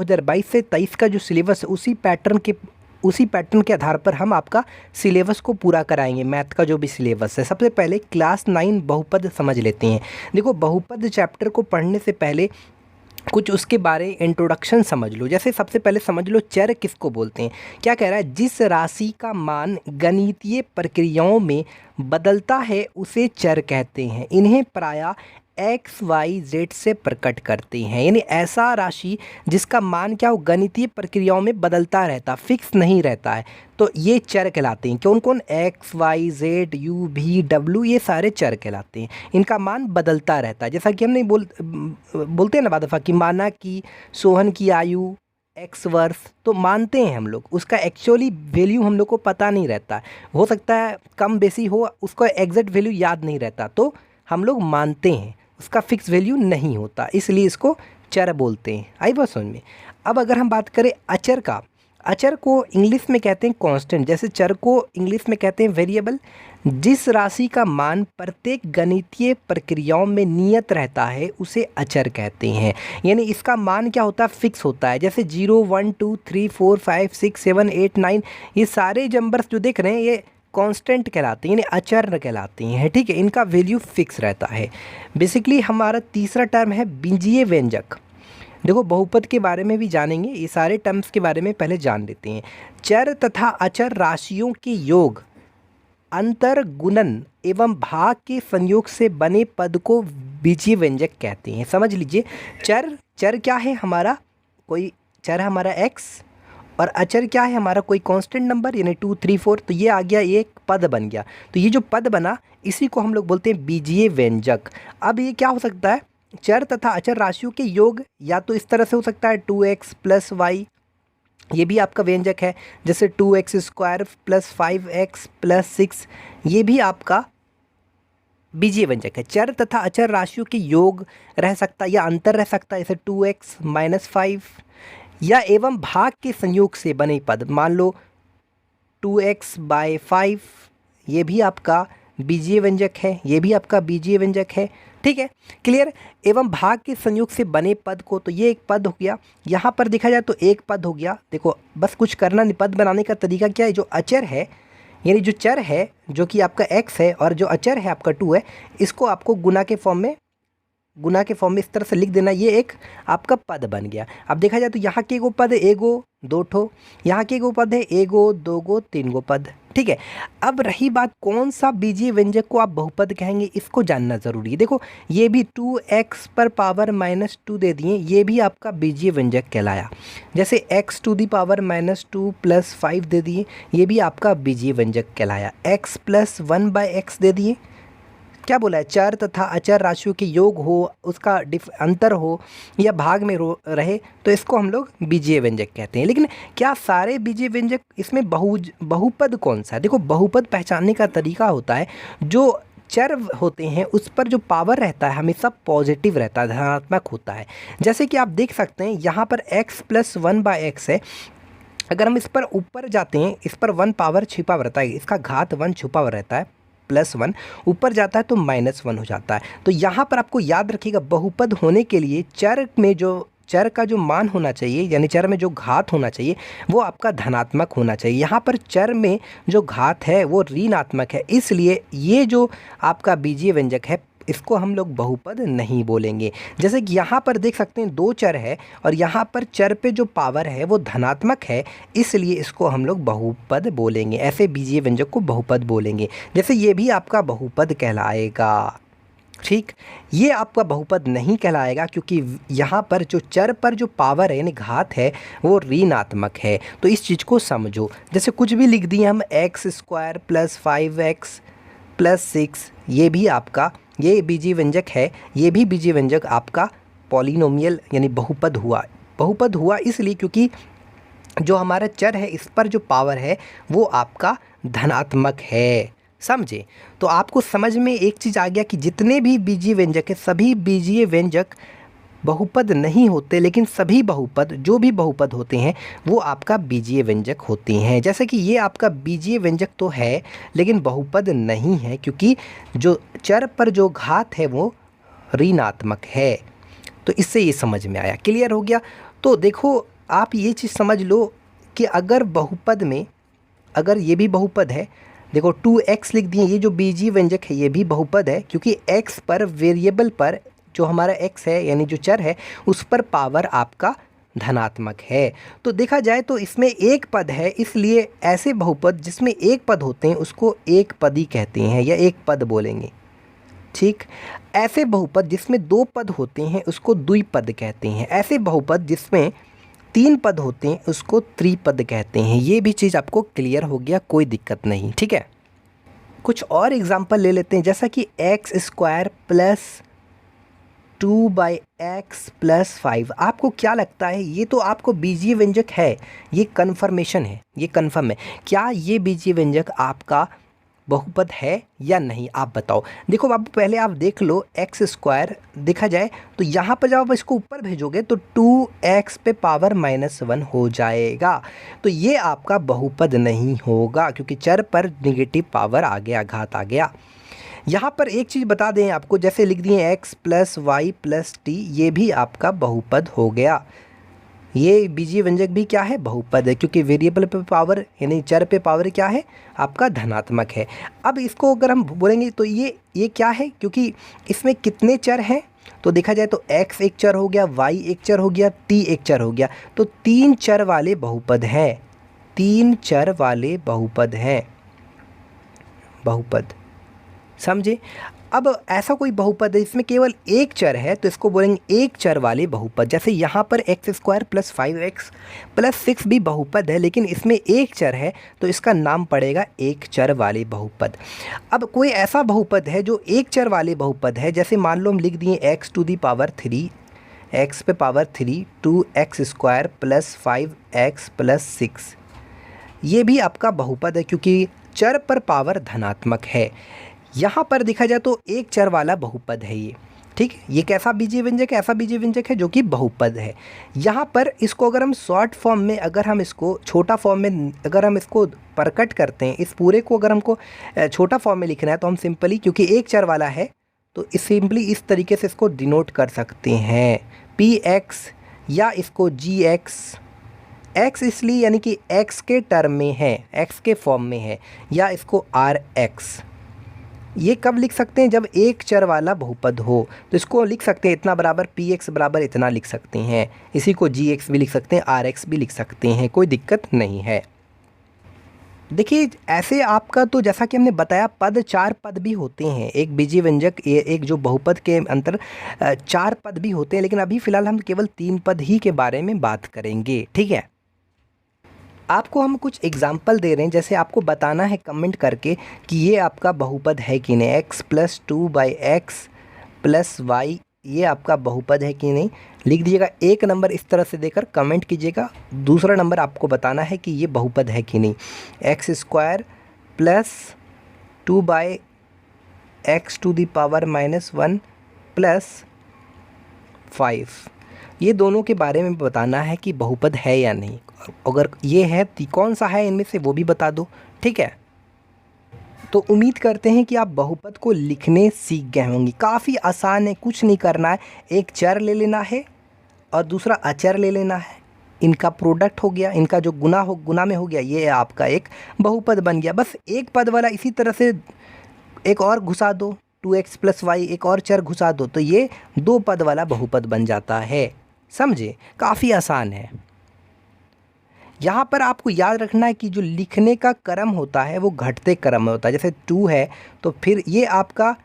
2022 से 23 का जो सिलेबस है उसी पैटर्न के आधार पर हम आपका सिलेबस को पूरा कराएंगे। मैथ का जो भी सिलेबस है, सबसे पहले क्लास 9 बहुपद समझ लेते हैं। देखो, बहुपद चैप्टर को पढ़ने से पहले कुछ उसके बारे इंट्रोडक्शन समझ लो। जैसे सबसे पहले समझ लो चर किसको बोलते हैं। क्या कह रहा है, जिस राशि का मान गणितीय प्रक्रियाओं में बदलता है उसे चर कहते हैं। इन्हें प्रायः एक्स वाई जेड से प्रकट करते हैं। यानी ऐसा राशि जिसका मान क्या हो, गणितीय प्रक्रियाओं में बदलता रहता, फिक्स नहीं रहता है, तो ये चर कहलाते हैं। कौन कौन, x y z u v डब्ल्यू, ये सारे चर कहलाते हैं। इनका मान बदलता रहता है। जैसा कि हम नहीं बोलते हैं ना बाद दफ़ा कि माना कि सोहन की आयु एक्स वर्ष, तो मानते हैं हम लोग, उसका एक्चुअली वैल्यू हम लोग को पता नहीं रहता। हो सकता है कम बेसी हो, उसका एग्जैक्ट वैल्यू याद नहीं रहता, तो हम लोग मानते हैं, उसका फिक्स वैल्यू नहीं होता, इसलिए इसको चर बोलते हैं। आई बात समझ में। अब अगर हम बात करें अचर का, अचर को इंग्लिश में कहते हैं कांस्टेंट, जैसे चर को इंग्लिश में कहते हैं वेरिएबल। जिस राशि का मान प्रत्येक गणितीय प्रक्रियाओं में नियत रहता है उसे अचर कहते हैं। यानी इसका मान क्या होता है, फिक्स होता है। जैसे 0 1 2 3 4 5 6 7 8 9, ये सारे नंबर्स जो देख रहे हैं ये कांस्टेंट कहलाते हैं, यानी अचर कहलाते हैं। ठीक है, इनका वैल्यू फिक्स रहता है। बेसिकली हमारा तीसरा टर्म है बीजीय व्यंजक। देखो, बहुपद के बारे में भी जानेंगे, ये सारे टर्म्स के बारे में पहले जान लेते हैं। चर तथा अचर राशियों के योग, अंतर, गुणन एवं भाग के संयोग से बने पद को बीजीय व्यंजक कहते हैं। समझ लीजिए, चर क्या है हमारा, कोई चर है हमारा x, और अचर क्या है हमारा, कोई कांस्टेंट नंबर, यानी 2 3 4, तो ये आ गया, ये एक पद बन गया। तो ये जो पद बना इसी को हम लोग बोलते हैं बीजीय व्यंजक। अब ये क्या हो सकता है, चर तथा अचर राशियों के योग, या तो इस तरह से हो सकता है 2x प्लस वाई, ये भी आपका व्यंजक है। जैसे 2x square plus 5x plus 6, ये भी आपका बीजीय व्यंजक है। चर तथा अचर राशियों के योग रह सकता है या अंतर रह सकता है, जैसे 2x माइनस 5, या एवं भाग के संयोग से बने पद, मान लो 2x बाय 5, ये भी आपका बीजीय व्यंजक है, ये भी आपका बीजीय व्यंजक है। ठीक है, क्लियर। एवं भाग के संयोग से बने पद को, तो ये एक पद हो गया। यहाँ पर देखा जाए तो एक पद हो गया। देखो, बस कुछ करना नहीं, पद बनाने का तरीका क्या है, जो अचर है यानी जो चर है जो कि आपका x है, और जो अचर है आपका 2 है, इसको आपको गुना के फॉर्म में इस तरह से लिख देना, ये एक आपका पद बन गया। अब देखा जाए तो यहाँ के एगो पद है, एगो 2 ठो, यहाँ के एगो पद है, एगो 2 गो 3 गो पद। ठीक है, अब रही बात कौन सा बीजीय व्यंजक को आप बहुपद कहेंगे, इसको जानना ज़रूरी है। देखो, ये भी 2x पर पावर -2 दे दिए, ये भी आपका बीजीय व्यंजक कहलाया। जैसे x to the power -2 plus 5 दे दिए, ये भी आपका बीजीय व्यंजक कहलाया। x प्लस 1/x दे दिए, क्या बोला है, चर तथा अचर राशियों के योग हो, उसका अंतर हो या भाग में रहे, तो इसको हम लोग बीजीय व्यंजक कहते हैं। लेकिन क्या सारे बीजीय व्यंजक, इसमें बहुपद कौन सा है। देखो, बहुपद पहचानने का तरीका होता है, जो चर होते हैं उस पर जो पावर रहता है हमेशा पॉजिटिव रहता है, धनात्मक होता है। जैसे कि आप देख सकते हैं यहाँ पर x प्लस 1/x है, अगर हम इस पर ऊपर जाते हैं, इस पर 1 पावर छिपा रहता है, इसका घात 1 छुपा हुआ रहता है, +1 ऊपर जाता है तो -1 हो जाता है। तो यहाँ पर आपको याद रखिएगा, बहुपद होने के लिए चर का जो मान होना चाहिए, यानी चर में जो घात होना चाहिए वो आपका धनात्मक होना चाहिए। यहाँ पर चर में जो घात है वो ऋणात्मक है, इसलिए ये जो आपका बीजीय व्यंजक है इसको हम लोग बहुपद नहीं बोलेंगे। जैसे कि यहाँ पर देख सकते हैं 2 चर है और यहाँ पर चर पे जो पावर है वो धनात्मक है, इसलिए इसको हम लोग बहुपद बोलेंगे। ऐसे बीजीय व्यंजक को बहुपद बोलेंगे। जैसे ये भी आपका बहुपद कहलाएगा। ठीक, ये आपका बहुपद नहीं कहलाएगा क्योंकि यहाँ पर जो चर पर जो पावर है यानी घात है वो ऋणात्मक है। तो इस चीज़ को समझो। जैसे कुछ भी लिख दिए हम, x square plus 5x plus 6, ये भी आपका ये बीजीय व्यंजक है, ये भी बीजीय व्यंजक आपका पॉलिनोमियल यानी बहुपद हुआ इसलिए क्योंकि जो हमारा चर है इस पर जो पावर है वो आपका धनात्मक है। समझे? तो आपको समझ में एक चीज़ आ गया कि जितने भी बीजीय व्यंजक है सभी बीजीय व्यंजक बहुपद नहीं होते, लेकिन सभी बहुपद जो भी बहुपद होते हैं वो आपका बीजीय व्यंजक होते हैं। जैसे कि ये आपका बीजीय व्यंजक तो है लेकिन बहुपद नहीं है क्योंकि जो चर पर जो घात है वो ऋणात्मक है। तो इससे ये समझ में आया, क्लियर हो गया। तो देखो आप ये चीज़ समझ लो कि अगर बहुपद में, अगर ये भी बहुपद है, देखो 2x लिख दिए, ये जो बीजीय व्यंजक है ये भी बहुपद है, क्योंकि x पर वेरिएबल पर जो हमारा x है यानी जो चर है उस पर पावर आपका धनात्मक है। तो देखा जाए तो इसमें एक पद है, इसलिए ऐसे बहुपद जिसमें एक पद होते हैं उसको एक पदी कहते हैं या एक पद बोलेंगे। ठीक, ऐसे बहुपद जिसमें दो पद होते हैं उसको द्विपद कहते हैं। ऐसे बहुपद जिसमें तीन पद होते हैं उसको त्रिपद कहते हैं। ये भी चीज़ आपको क्लियर हो गया, कोई दिक्कत नहीं। ठीक है, कुछ और एग्जांपल ले लेते हैं, जैसा कि एक्स स्क्वायर प्लस 2/x+5। आपको क्या लगता है, ये तो आपको बीजीय व्यंजक है, ये कन्फर्मेशन है, ये कन्फर्म है, क्या ये बीजीय व्यंजक आपका बहुपद है या नहीं, आप बताओ। देखो बाबू, पहले आप देख लो एक्स स्क्वायर, देखा जाए तो यहाँ पर जब आप इसको ऊपर भेजोगे तो 2x पे पावर -1 हो जाएगा, तो ये आपका बहुपद नहीं होगा, क्योंकि चर पर निगेटिव पावर आ गया, घात आ गया। यहाँ पर एक चीज़ बता दें आपको, जैसे लिख दिए x + y + t, ये भी आपका बहुपद हो गया। ये बीजीय व्यंजक भी क्या है, बहुपद है, क्योंकि वेरिएबल पे पावर यानी चर पे पावर क्या है, आपका धनात्मक है। अब इसको अगर हम बोलेंगे तो ये क्या है, क्योंकि इसमें कितने चर हैं, तो देखा जाए तो x एक चर हो गया, y एक चर हो गया, t एक चर हो गया, तो 3 चर वाले बहुपद हैं, 3 चर वाले बहुपद हैं, बहुपद, समझे। अब ऐसा कोई बहुपद है जिसमें केवल एक चर है तो इसको बोलेंगे एक चर वाले बहुपद। जैसे यहाँ पर x² + 5x + 6 भी बहुपद है, लेकिन इसमें एक चर है तो इसका नाम पड़ेगा एक चर वाले बहुपद। अब कोई ऐसा बहुपद है जो एक चर वाले बहुपद है, जैसे मान लो हम लिख दिए x⁻3, x पे पावर 3 2x² + 5x + 6, ये भी आपका बहुपद है क्योंकि चर पर पावर धनात्मक है। यहाँ पर देखा जाए तो एक चर वाला बहुपद है ये। ठीक, ये कैसा बीजीय व्यंजक है, ऐसा बीजीय व्यंजक है जो कि बहुपद है। यहाँ पर इसको अगर हम शॉर्ट फॉर्म में, अगर हम इसको छोटा फॉर्म में, अगर हम इसको प्रकट करते हैं, इस पूरे को अगर हमको छोटा फॉर्म में लिखना है तो हम सिंपली, क्योंकि एक चर वाला है तो सिंपली इस तरीके से इसको डिनोट कर सकते हैं, px, या इसको gx, x इसलिए यानी कि x के टर्म में है, x के फॉर्म में है, या इसको rx। ये कब लिख सकते हैं, जब एक चर वाला बहुपद हो, तो इसको लिख सकते हैं इतना बराबर px बराबर इतना लिख सकते हैं, इसी को gx भी लिख सकते हैं, rx भी लिख सकते हैं, कोई दिक्कत नहीं है। देखिए ऐसे आपका तो जैसा कि हमने बताया पद 4 पद भी होते हैं, एक बीजीय व्यंजक एक जो बहुपद के अंतर 4 पद भी होते हैं, लेकिन अभी फ़िलहाल हम केवल 3 पद ही के बारे में बात करेंगे। ठीक है, आपको हम कुछ एग्जाम्पल दे रहे हैं, जैसे आपको बताना है कमेंट करके कि ये आपका बहुपद है कि नहीं, x + 2/x + y ये आपका बहुपद है कि नहीं, लिख दीजिएगा। एक नंबर इस तरह से देकर कमेंट कीजिएगा, दूसरा नंबर आपको बताना है कि ये बहुपद है कि नहीं। x² + 2/x⁻1 + 5, ये दोनों के बारे में बताना है कि बहुपद है या नहीं। अगर ये है तो कौन सा है इनमें से वो भी बता दो। ठीक है, तो उम्मीद करते हैं कि आप बहुपद को लिखने सीख गए होंगे। काफ़ी आसान है, कुछ नहीं करना है, एक चर ले लेना है और दूसरा अचर ले लेना है, इनका प्रोडक्ट हो गया, इनका जो गुना में हो गया, ये आपका एक बहुपद बन गया। बस एक पद वाला इसी तरह से एक और घुसा दो, 2x + y एक और चर घुसा दो, तो ये 2 पद वाला बहुपद बन जाता है। समझे, काफ़ी आसान है। यहाँ पर आपको याद रखना है कि जो लिखने का क्रम होता है वो घटते क्रम में होता है। जैसे 2 है तो फिर ये आपका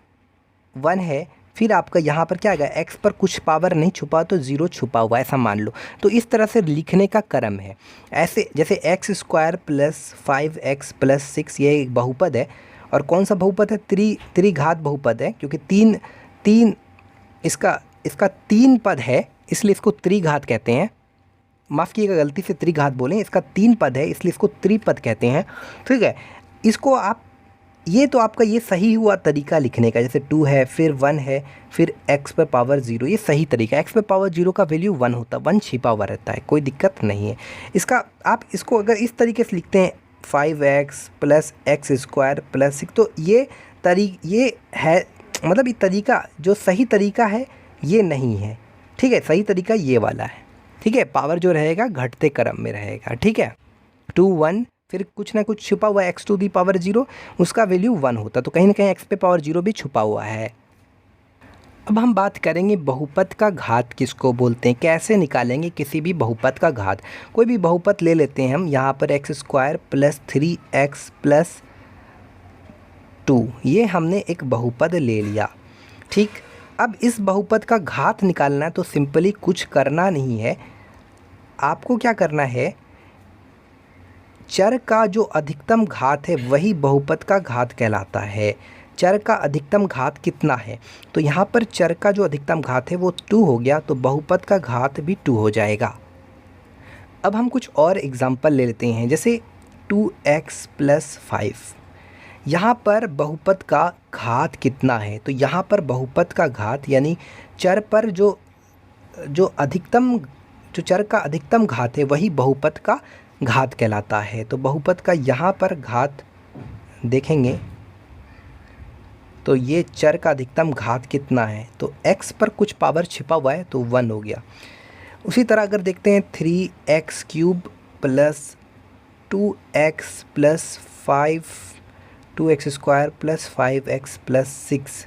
1 है, फिर आपका यहाँ पर क्या आएगा, x पर कुछ पावर नहीं छुपा तो 0 छुपा हुआ, ऐसा मान लो। तो इस तरह से लिखने का क्रम है। ऐसे जैसे x² + 5x + 6 ये एक बहुपद है, और कौन सा बहुपद है, त्रिघात बहुपद है, क्योंकि तीन इसका 3 पद है इसलिए इसको त्रिघात कहते हैं। माफ़ कीजिएगा, गलती से त्रिघात बोलें, इसका 3 पद है इसलिए इसको त्रिपद कहते हैं। ठीक है, इसको आप, ये तो आपका ये सही हुआ तरीका लिखने का, जैसे 2 है फिर 1 है फिर x पर पावर 0, ये सही तरीका। x पर पावर 0 का वैल्यू 1 होता है, 1 छिपा हुआ रहता है, कोई दिक्कत नहीं है इसका। आप इसको अगर इस तरीके से लिखते हैं 5x + x² + 6, तो ये है, मतलब ये तरीका जो सही तरीका है ये नहीं है। ठीक है, सही तरीका ये वाला है। ठीक है, पावर जो रहेगा घटते क्रम में रहेगा। ठीक है, 2 1 फिर कुछ ना कुछ छुपा हुआ x टू दी पावर 0, उसका वैल्यू 1 होता, तो कहीं ना कहीं x पे पावर 0 भी छुपा हुआ है। अब हम बात करेंगे बहुपद का घात किसको बोलते हैं, कैसे निकालेंगे किसी भी बहुपद का घात। कोई भी बहुपद ले लेते हैं हम, यहाँ पर x² + 3x + 2, ये हमने एक बहुपद ले लिया। ठीक, अब इस बहुपद का घात निकालना है तो सिंपली कुछ करना नहीं है, आपको क्या करना है, चर का जो अधिकतम घात है वही बहुपद का घात कहलाता है। चर का अधिकतम घात कितना है, तो यहाँ पर चर का जो अधिकतम घात है वो 2 हो गया, तो बहुपद का घात भी 2 हो जाएगा। अब हम कुछ और एग्जाम्पल ले लेते हैं, जैसे 2x + 5, यहाँ पर बहुपद का घात कितना है, तो यहाँ पर बहुपद का घात यानी चर पर जो चर का अधिकतम घात है वही बहुपद का घात कहलाता है। तो बहुपद का यहाँ पर घात देखेंगे तो ये चर का अधिकतम घात कितना है, तो x पर कुछ पावर छिपा हुआ है तो 1 हो गया। उसी तरह अगर देखते हैं 3x³ + 2x + 5 2x² + 5x + 6,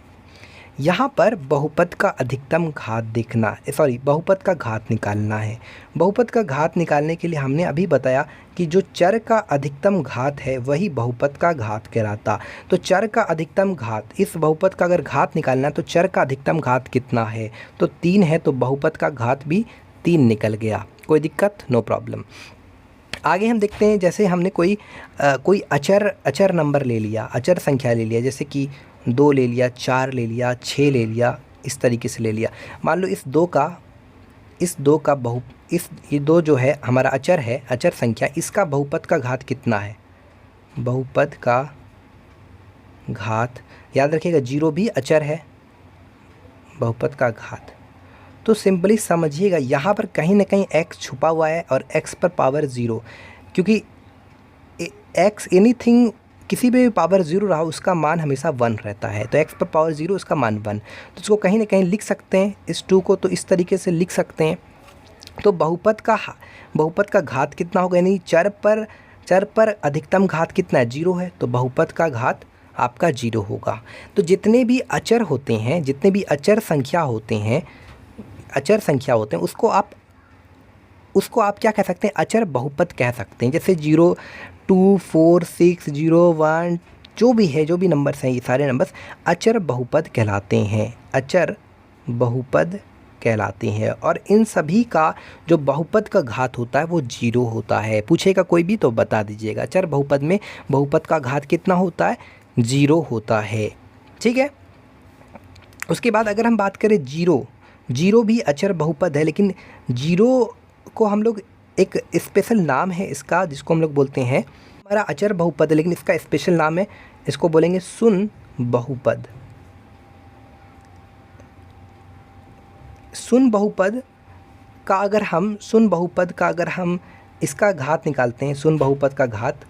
यहाँ पर बहुपद का अधिकतम घात देखना, बहुपद का घात निकालना है। बहुपद का घात निकालने के लिए हमने अभी बताया कि जो चर का अधिकतम घात है वही बहुपद का घात कहलाता। तो चर का अधिकतम घात, इस बहुपद का अगर घात निकालना है तो चर का अधिकतम घात कितना है, तो 3 है, तो बहुपद का घात भी 3 निकल गया। कोई दिक्कत, नो प्रॉब्लम। आगे हम देखते हैं, जैसे हमने कोई अचर नंबर ले लिया, अचर संख्या ले लिया, जैसे कि 2 ले लिया, 4 ले लिया, 6 ले लिया, इस तरीके से ले लिया। मान लो इस दो जो है हमारा अचर है, अचर संख्या, इसका बहुपद का घात कितना है, बहुपद का घात याद रखिएगा, 0 भी अचर है, बहुपद का घात। तो सिंपली समझिएगा यहाँ पर कहीं ना कहीं x छुपा हुआ है और x पर पावर 0, क्योंकि x एनीथिंग किसी भी पावर 0 रहा उसका मान हमेशा 1 रहता है, तो x पर पावर 0 उसका मान 1, तो इसको कहीं ना कहीं लिख सकते हैं, इस 2 को तो इस तरीके से लिख सकते हैं। तो बहुपद का घात कितना होगा, यानी चर पर अधिकतम घात कितना है, 0 है, तो बहुपद का घात आपका 0 होगा। तो जितने भी अचर होते हैं, जितने भी अचर संख्या होते हैं उसको आप क्या कह सकते हैं, अचर बहुपद कह सकते हैं। जैसे 0 2 4 6 0 1 जो भी नंबर्स हैं, ये सारे नंबर्स अचर बहुपद कहलाते हैं, अचर बहुपद कहलाते हैं। और इन सभी का जो बहुपद का घात होता है वो 0 होता है। पूछेगा कोई भी तो बता दीजिएगा, अचर बहुपद में बहुपद का घात कितना होता है, 0 होता है। ठीक है, उसके बाद अगर हम बात करें 0 भी अचर बहुपद है, लेकिन 0 को हम लोग एक स्पेशल नाम है इसका, जिसको हम लोग बोलते हैं, हमारा अचर बहुपद है लेकिन इसका स्पेशल नाम है, इसको बोलेंगे शून्य बहुपद। शून्य बहुपद का अगर हम इसका घात निकालते हैं, शून्य बहुपद का घात,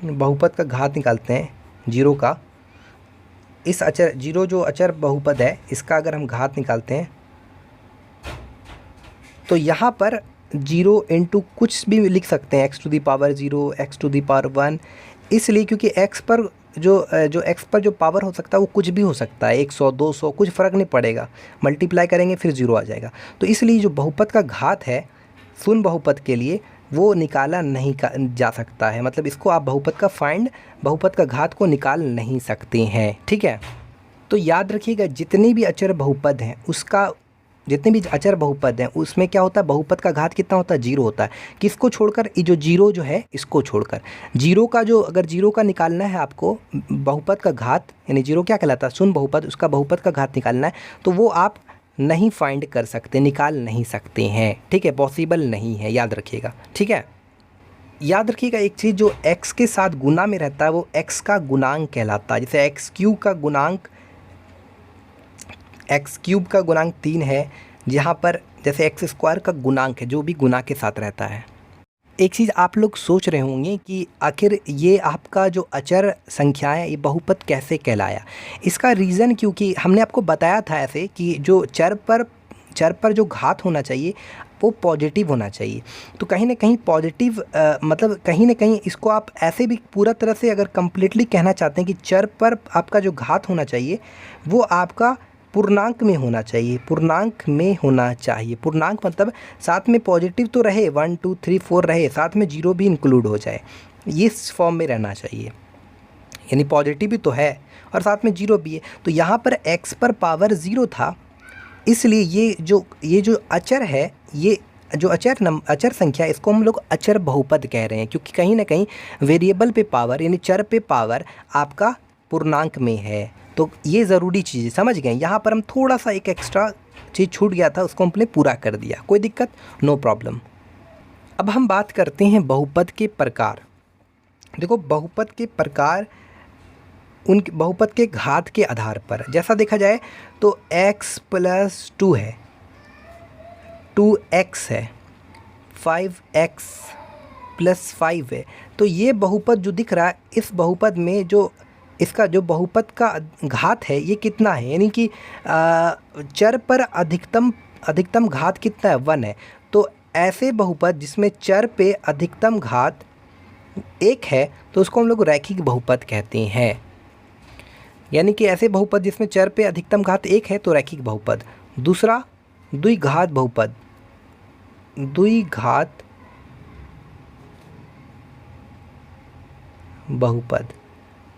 बहुपद का घात निकालते हैं 0 का, इस अचर 0 जो अचर बहुपद है इसका अगर हम घात निकालते हैं तो यहाँ पर 0 इंटू कुछ भी लिख सकते हैं, x to the power 0, x to the power 1, इसलिए क्योंकि x पर x पर जो पावर हो सकता है वो कुछ भी हो सकता है, 100 200 कुछ फ़र्क नहीं पड़ेगा, मल्टीप्लाई करेंगे फिर 0 आ जाएगा। तो इसलिए जो बहुपद का घात है शून्य बहुपद के लिए वो निकाला नहीं जा सकता है, मतलब इसको आप बहुपद का घात को निकाल नहीं सकते हैं। ठीक है, तो याद रखिएगा जितने भी अचर बहुपद हैं उसमें क्या होता है, बहुपद का घात कितना होता है, 0 होता है। किसको छोड़कर, ये जो 0 जो है इसको छोड़कर, 0 का जो अगर 0 का निकालना है आपको बहुपद का घात, यानी 0 क्या कहलाता है, शून्य बहुपद, उसका बहुपद का घात निकालना है तो वो आप नहीं फाइंड कर सकते, निकाल नहीं सकते हैं। ठीक है, पॉसिबल नहीं है, याद रखिएगा। ठीक है, याद रखिएगा एक चीज़, जो x के साथ गुना में रहता है वो x का गुणांक कहलाता है। जैसे x³ का गुणांक 3 है, जहाँ पर जैसे x² का गुणांक है जो भी गुना के साथ रहता है। एक चीज़ आप लोग सोच रहे होंगे कि आखिर ये आपका जो अचर संख्या है ये बहुपद कैसे कहलाया। इसका रीज़न क्योंकि हमने आपको बताया था ऐसे कि जो चर चर पर जो घात होना चाहिए वो पॉजिटिव होना चाहिए। तो कहीं ना कहीं पॉजिटिव मतलब कहीं ना कहीं इसको आप ऐसे भी पूरा तरह से अगर कम्प्लीटली कहना चाहते हैं कि चर पर आपका जो घात होना चाहिए वो आपका पूर्णांक में होना चाहिए, पूर्णांक में होना चाहिए। पूर्णांक मतलब साथ में पॉजिटिव तो रहे, 1 2 3 4 रहे, साथ में जीरो भी इंक्लूड हो जाए, ये इस फॉर्म में रहना चाहिए। यानी पॉजिटिव भी तो है और साथ में जीरो भी है। तो यहाँ पर x पर पावर 0 था, इसलिए ये जो अचर है, ये जो अचर संख्या, इसको हम लोग अचर बहुपद कह रहे हैं, क्योंकि कहीं ना कहीं वेरिएबल पे पावर यानी चर पे पावर आपका पूर्णांक में है। तो ये ज़रूरी चीज़ समझ गए। यहाँ पर हम थोड़ा सा एक एक्स्ट्रा चीज़ छूट गया था, उसको हमने पूरा कर दिया, कोई दिक्कत, नो प्रॉब्लम। अब हम बात करते हैं बहुपद के प्रकार। देखो बहुपद के प्रकार उन बहुपद के घात के आधार पर जैसा देखा जाए तो x + 2 है, 2x है, 5x + 5 है। तो ये बहुपद जो दिख रहा है, इस बहुपद में जो इसका जो बहुपद का घात है ये कितना है, यानी कि चर पर अधिकतम घात कितना है, 1 है। तो ऐसे बहुपद जिसमें चर पे अधिकतम घात 1 है तो उसको हम लोग रैखिक बहुपद कहते हैं। यानी कि ऐसे बहुपद जिसमें चर पे अधिकतम घात 1 है तो रैखिक बहुपद। दूसरा द्विघात बहुपद, द्विघात बहुपद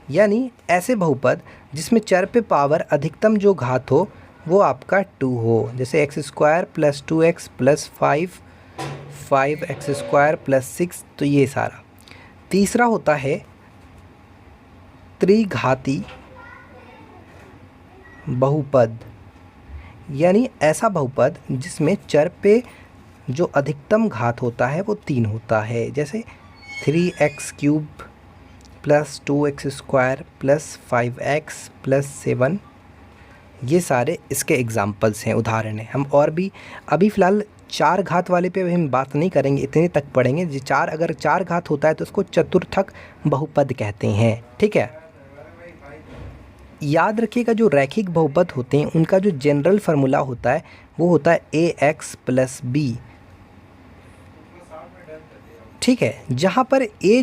यानी ऐसे बहुपद जिसमें चर पे पावर अधिकतम जो घात हो वो आपका 2 हो, जैसे x² + 2x + 5, 5x² + 6, तो ये सारा। तीसरा होता है त्रिघाती बहुपद, यानी ऐसा बहुपद जिसमें चर पे जो अधिकतम घात होता है वो 3 होता है, जैसे 3x³ + 2x² + 5x + 7। ये सारे इसके एग्जाम्पल्स हैं, उदाहरण हैं। हम और भी अभी फ़िलहाल 4 घात वाले पे हम बात नहीं करेंगे, इतने तक पढ़ेंगे। जो अगर 4 घात होता है तो उसको चतुर्थक बहुपद कहते हैं, ठीक है। याद रखिएगा जो रैखिक बहुपद होते हैं उनका जो जनरल फार्मूला होता है वो होता है ax + b, ठीक है। जहाँ पर a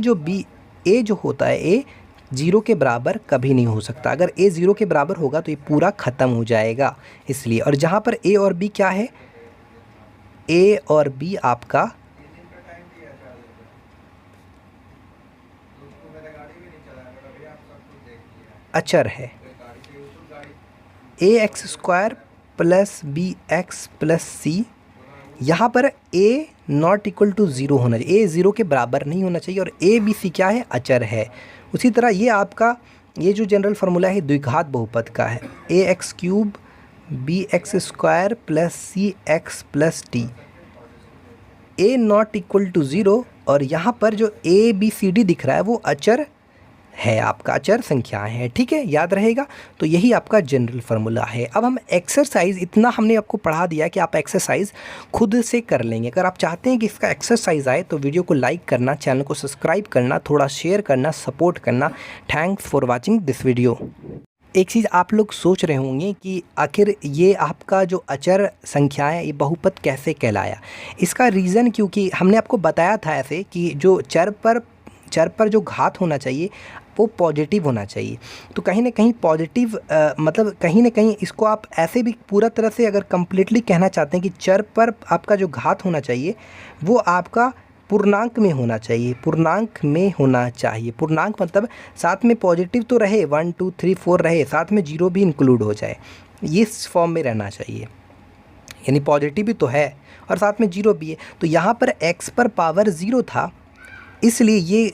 जो होता है, a 0 के बराबर कभी नहीं हो सकता। अगर a 0 के बराबर होगा तो ये पूरा ख़त्म हो जाएगा, इसलिए। और जहाँ पर a और b क्या है, a और b आपका अचर है। ax² + bx + c, यहाँ पर a ≠ 0 होना चाहिए, a 0 के बराबर नहीं होना चाहिए, और a b c क्या है, अचर है। उसी तरह ये आपका ये जो जनरल फार्मूला है द्विघात बहुपद का है, ax³ bx² + cx + d, a ≠ 0, और यहाँ पर जो a b c d दिख रहा है वो अचर है, आपका अचर संख्याएं हैं, ठीक है, याद रहेगा। तो यही आपका जनरल फार्मूला है। अब हम एक्सरसाइज, इतना हमने आपको पढ़ा दिया कि आप एक्सरसाइज खुद से कर लेंगे। अगर आप चाहते हैं कि इसका एक्सरसाइज आए तो वीडियो को लाइक करना, चैनल को सब्सक्राइब करना, थोड़ा शेयर करना, सपोर्ट करना। Thanks for watching this video. एक चीज़ आप लोग सोच रहे होंगे कि आखिर ये आपका जो अचर संख्याएं, ये बहुपद कैसे कहलाया। इसका रीज़न क्योंकि हमने आपको बताया था ऐसे कि जो चर पर जो घात होना चाहिए वो पॉजिटिव होना चाहिए। तो कहीं ना कहीं पॉजिटिव मतलब कहीं ना कहीं इसको आप ऐसे भी पूरा तरह से अगर कम्प्लीटली कहना चाहते हैं कि चर पर आपका जो घात होना चाहिए वो आपका पूर्णांक में होना चाहिए, पूर्णांक में होना चाहिए। पूर्णांक मतलब साथ में पॉजिटिव तो रहे, 1 2 3 4 रहे, साथ में जीरो भी इंक्लूड हो जाए, ये इस फॉर्म में रहना चाहिए। यानी पॉजिटिव भी तो है और साथ में जीरो भी है। तो यहाँ पर x पर पावर 0 था, इसलिए ये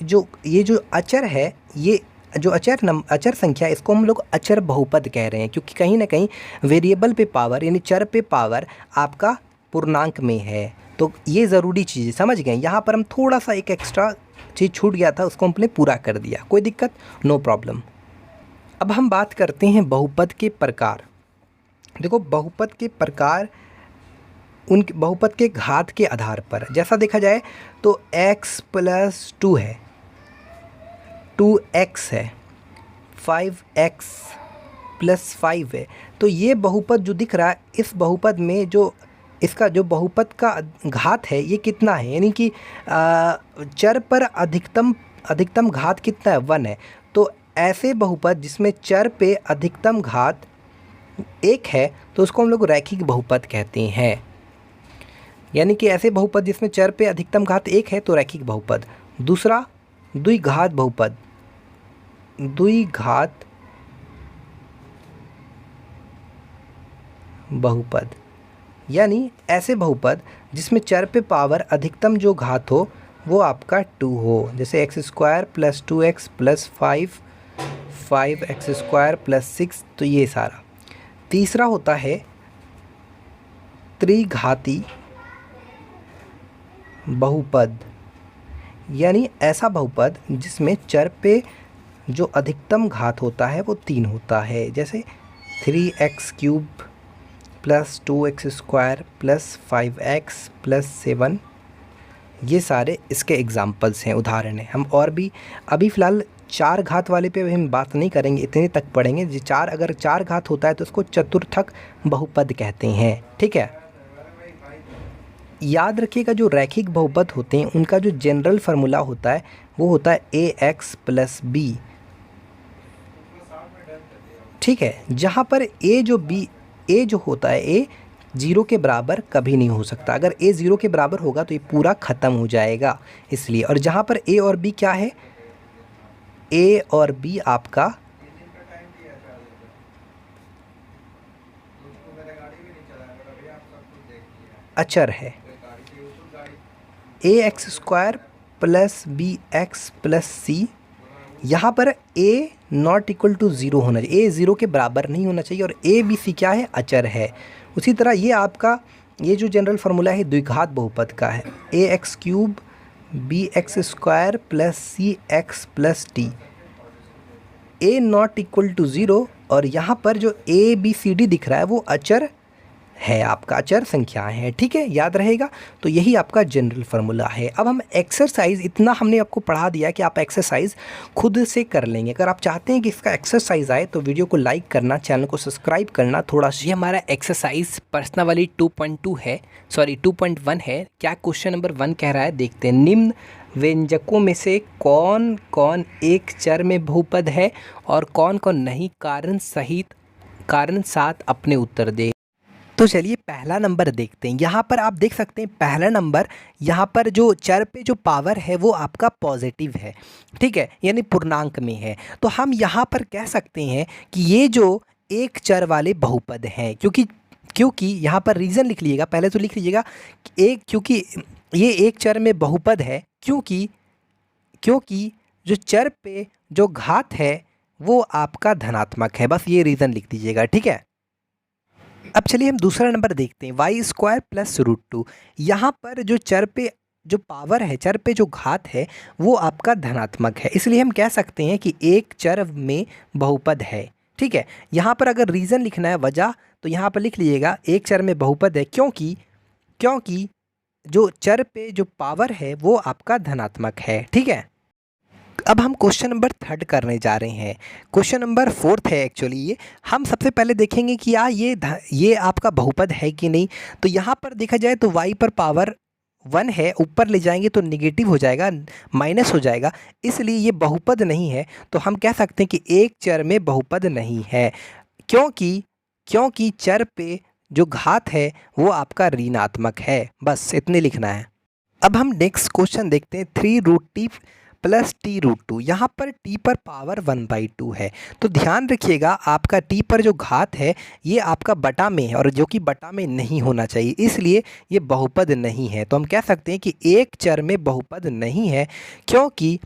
जो अचर है, ये जो अचर संख्या, इसको हम लोग अचर बहुपद कह रहे हैं, क्योंकि कहीं ना कहीं वेरिएबल पे पावर यानी चर पे पावर आपका पूर्णांक में है। तो ये ज़रूरी चीज़ समझ गए। यहाँ पर हम थोड़ा सा एक एक्स्ट्रा चीज़ छूट गया था, उसको हमने पूरा कर दिया, कोई दिक्कत, नो प्रॉब्लम। अब हम बात करते हैं बहुपद के प्रकार। देखो बहुपद के प्रकार उन बहुपद के घात के आधार पर जैसा देखा जाए तो x + 2 है, 2x है, 5x + 5 है। तो ये बहुपद जो दिख रहा है, इस बहुपद में जो इसका जो बहुपद का घात है ये कितना है, यानी कि चर पर अधिकतम घात कितना है, 1 है। तो ऐसे बहुपद जिसमें चर पे अधिकतम घात 1 है तो उसको हम लोग रैखिक बहुपद कहते हैं। यानी कि ऐसे बहुपद जिसमें चर पे अधिकतम घात 1 है तो रैखिक बहुपद। दूसरा द्विघात बहुपद, द्विघात बहुपद यानी ऐसे बहुपद जिसमें चर पे पावर अधिकतम जो घात हो वो आपका 2 हो, जैसे x² plus 2x plus 5x² plus 6, तो ये सारा। तीसरा होता है त्रिघाती बहुपद, यानी ऐसा बहुपद जिसमें चर पे जो अधिकतम घात होता है वो 3 होता है, जैसे 3x³ plus 2x² plus 5x plus 7। ये सारे इसके एग्जाम्पल्स हैं, उदाहरण हैं। हम और भी अभी फ़िलहाल 4 घात वाले पे हम बात नहीं करेंगे, इतने तक पढ़ेंगे। जो अगर 4 घात होता है तो उसको चतुर्थक बहुपद कहते हैं, ठीक है। याद रखिएगा जो रैखिक बहुपद होते हैं उनका जो जनरल फार्मूला होता है वो होता है ax प्लस b, ठीक है। जहाँ पर a जो होता है a 0 के बराबर कभी नहीं हो सकता। अगर a 0 के बराबर होगा तो ये पूरा ख़त्म हो जाएगा, इसलिए। और जहाँ पर a और b क्या है, a और b आपका अचर है। ax² plus bx plus c, यहाँ पर a नॉट इक्वल टू 0 होना चाहिए, a 0 के बराबर नहीं होना चाहिए, और a b c क्या है, अचर है। उसी तरह ये आपका ये जो जनरल फार्मूला है द्विघात बहुपद का है, ax³ bx² plus cx plus d, a not equal to 0, और यहाँ पर जो a b c d दिख रहा है वो अचर है, आपका अचर संख्याएं हैं, ठीक है, याद रहेगा। तो यही आपका जनरल फार्मूला है। अब हम एक्सरसाइज, इतना हमने आपको पढ़ा दिया कि आप एक्सरसाइज खुद से कर लेंगे। अगर आप चाहते हैं कि इसका एक्सरसाइज आए तो वीडियो को लाइक करना, चैनल को सब्सक्राइब करना थोड़ा। ये हमारा एक्सरसाइज प्रश्नावली 2.2 है, सॉरी 2.1 है। क्या क्वेश्चन नंबर 1 कह रहा है, देखते हैं। निम्न व्यंजकों में से कौन कौन एक चर में बहुपद है और कौन कौन नहीं, कारण साथ अपने उत्तर दे। तो चलिए पहला नंबर देखते हैं। यहाँ पर आप देख सकते हैं पहला नंबर, यहाँ पर जो चर पे जो पावर है वो आपका पॉजिटिव है, ठीक है, यानी पूर्णांक में है। तो हम यहाँ पर कह सकते हैं कि ये जो एक चर वाले बहुपद हैं, क्योंकि यहाँ पर रीज़न लिख लीजिएगा, पहले तो लिख लीजिएगा क्योंकि ये एक चर में बहुपद है, क्योंकि जो चर पे जो घात है वो आपका धनात्मक है। बस ये रीज़न लिख दीजिएगा, ठीक है। अब चलिए हम दूसरा नंबर देखते हैं, y² प्लस √2। यहाँ पर जो चर पे जो पावर है, चर पे जो घात है वो आपका धनात्मक है, इसलिए हम कह सकते हैं कि एक चर में बहुपद है, ठीक है। यहाँ पर अगर रीज़न लिखना है, वजह, तो यहाँ पर लिख लीजिएगा एक चर में बहुपद है क्योंकि जो चर पे जो पावर है वो आपका धनात्मक है, ठीक है। अब हम क्वेश्चन नंबर 3 करने जा रहे हैं। क्वेश्चन नंबर 4 है एक्चुअली ये। हम सबसे पहले देखेंगे कि ये आपका बहुपद है कि नहीं। तो यहाँ पर देखा जाए तो y पर पावर 1 है, ऊपर ले जाएंगे तो निगेटिव हो जाएगा, माइनस हो जाएगा, इसलिए ये बहुपद नहीं है। तो हम कह सकते हैं कि एक चर में बहुपद नहीं है, क्योंकि चर पे जो घात है वो आपका ऋणात्मक है। बस इतने लिखना है। अब हम नेक्स्ट क्वेश्चन देखते हैं, 3√t प्लस t√2। यहाँ पर t पर पावर 1/2 है। तो ध्यान रखिएगा आपका t पर जो घात है ये आपका बटा में है, और जो कि बटा में नहीं होना चाहिए, इसलिए ये बहुपद नहीं है। तो हम कह सकते हैं कि एक चर में बहुपद नहीं है, क्योंकि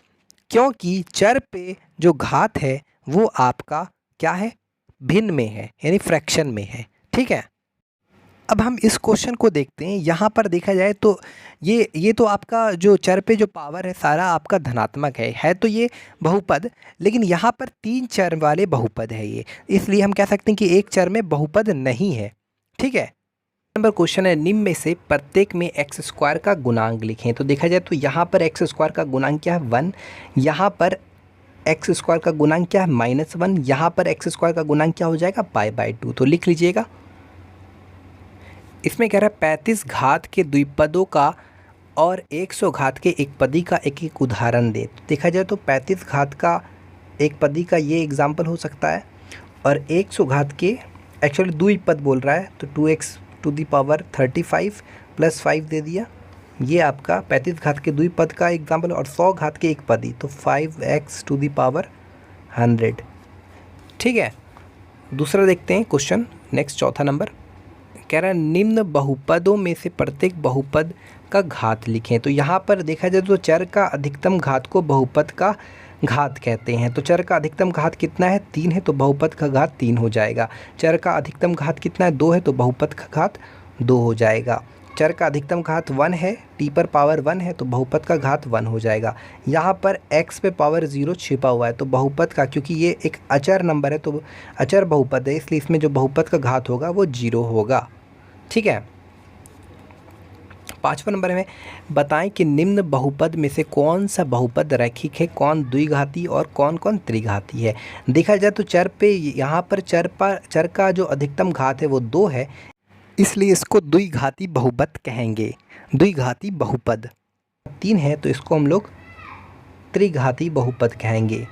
चर पे जो घात है वो आपका क्या है, भिन्न में है, यानी फ्रैक्शन में है, ठीक है। अब हम इस क्वेश्चन को देखते हैं। यहाँ पर देखा जाए तो ये तो आपका जो चर पे जो पावर है सारा आपका धनात्मक है तो ये बहुपद, लेकिन यहाँ पर 3 चर वाले बहुपद है ये, इसलिए हम कह सकते हैं कि एक चर में बहुपद नहीं है, ठीक है। नंबर क्वेश्चन है, निम्न में से प्रत्येक में x² का गुणांक लिखें। तो देखा जाए तो यहाँ पर x² का गुणांक क्या है, 1, यहाँ पर x² का गुणांक क्या है, -1, यहाँ पर x² का गुणांक क्या हो जाएगा, π/2। तो लिख लीजिएगा इसमें कह रहा है 35 घात के द्विपदों का और 100 घात के एक पदी का एक एक उदाहरण दे। तो देखा जाए तो 35 घात का एक पदी का ये एग्जाम्पल हो सकता है, और 100 घात के एक्चुअली द्विपद बोल रहा है तो 2x⁵ प्लस 5 दे दिया, ये आपका 35 घात के द्विपद का एग्जाम्पल। और 100 घात के एक पदी तो 5x⁻100। ठीक है, दूसरा देखते हैं क्वेश्चन नेक्स्ट, चौथा नंबर कह रहा है निम्न बहुपदों में से प्रत्येक बहुपद का घात लिखें। तो यहाँ पर देखा जाए तो चर का अधिकतम घात को बहुपद का घात कहते हैं। तो चर का अधिकतम घात कितना है, 3 है, तो बहुपद का घात 3 हो जाएगा। चर का अधिकतम घात कितना है, 2 है, तो बहुपद का घात 2 हो जाएगा। चर का अधिकतम घात 1 है, t पर पावर 1 है, तो बहुपद का घात 1 हो जाएगा। यहाँ पर x पे पावर 0 छिपा हुआ है, तो बहुपद का, क्योंकि ये एक अचर नंबर है तो अचर बहुपद है, इसलिए इसमें जो बहुपद का घात होगा वो 0 होगा। ठीक है, 5वां नंबर में बताएं कि निम्न बहुपद में से कौन सा बहुपद रैखिक है, कौन द्विघाती और कौन कौन त्रिघाती है। देखा जाए तो चर पे यहाँ पर चर का जो अधिकतम घात है वो 2 है, इसलिए इसको द्विघाती बहुपद कहेंगे। द्विघाती बहुपद 3 है तो इसको हम लोग त्रिघाती बहुपद कहेंगे।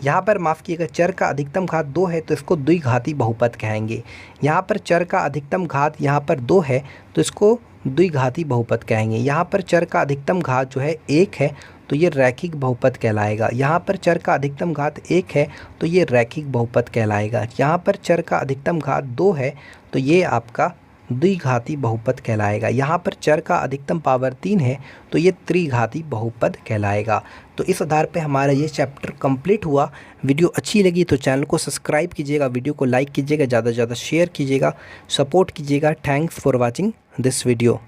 यहाँ पर माफ़ कीजिएगा, चर का अधिकतम घात 2 है तो इसको द्विघाती बहुपद कहेंगे। यहाँ पर चर का अधिकतम घात यहाँ पर 2 है तो इसको द्विघाती बहुपद कहेंगे। यहाँ पर चर का अधिकतम घात जो है 1 है तो ये रैखिक बहुपद कहलाएगा। यहाँ पर चर का अधिकतम घात 1 है तो ये रैखिक बहुपद कहलाएगा। यहाँ पर चर का अधिकतम घात 2 है तो ये आपका द्विघाती बहुपद कहलाएगा। यहाँ पर चर का अधिकतम पावर 3 है तो ये त्रिघाती बहुपद कहलाएगा। तो इस आधार पे हमारा ये चैप्टर कंप्लीट हुआ। वीडियो अच्छी लगी तो चैनल को सब्सक्राइब कीजिएगा, वीडियो को लाइक कीजिएगा, ज़्यादा से ज़्यादा शेयर कीजिएगा, सपोर्ट कीजिएगा। Thanks for watching this video.